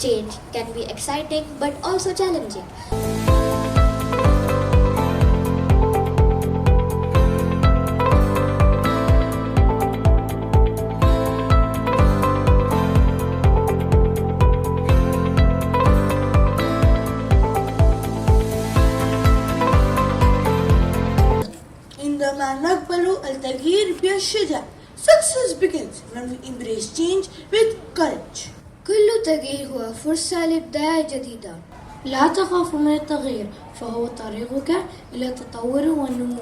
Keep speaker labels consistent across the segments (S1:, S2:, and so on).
S1: Change can be exciting but also challenging.
S2: عندما نقبل التغيير بالشجاعة. Success begins when we embrace change with courage.
S1: كل تغيير هو فرصة لإبداع جديدة.
S3: لا تخاف من التغيير فهو طريقك إلى التطور والنمو.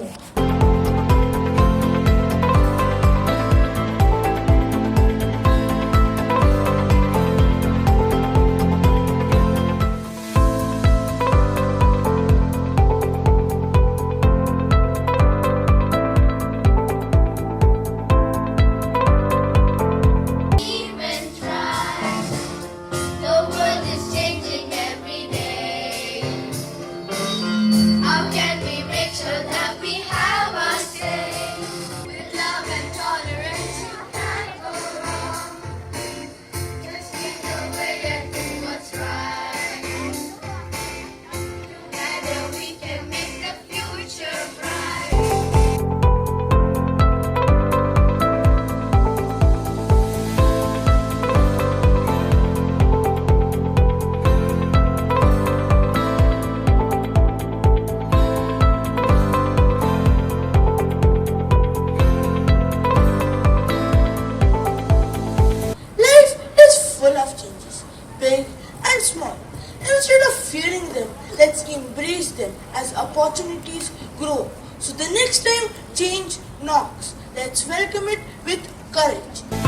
S2: Big and small. Instead of fearing them, let's embrace them as opportunities grow. So the next time change knocks, let's welcome it with courage.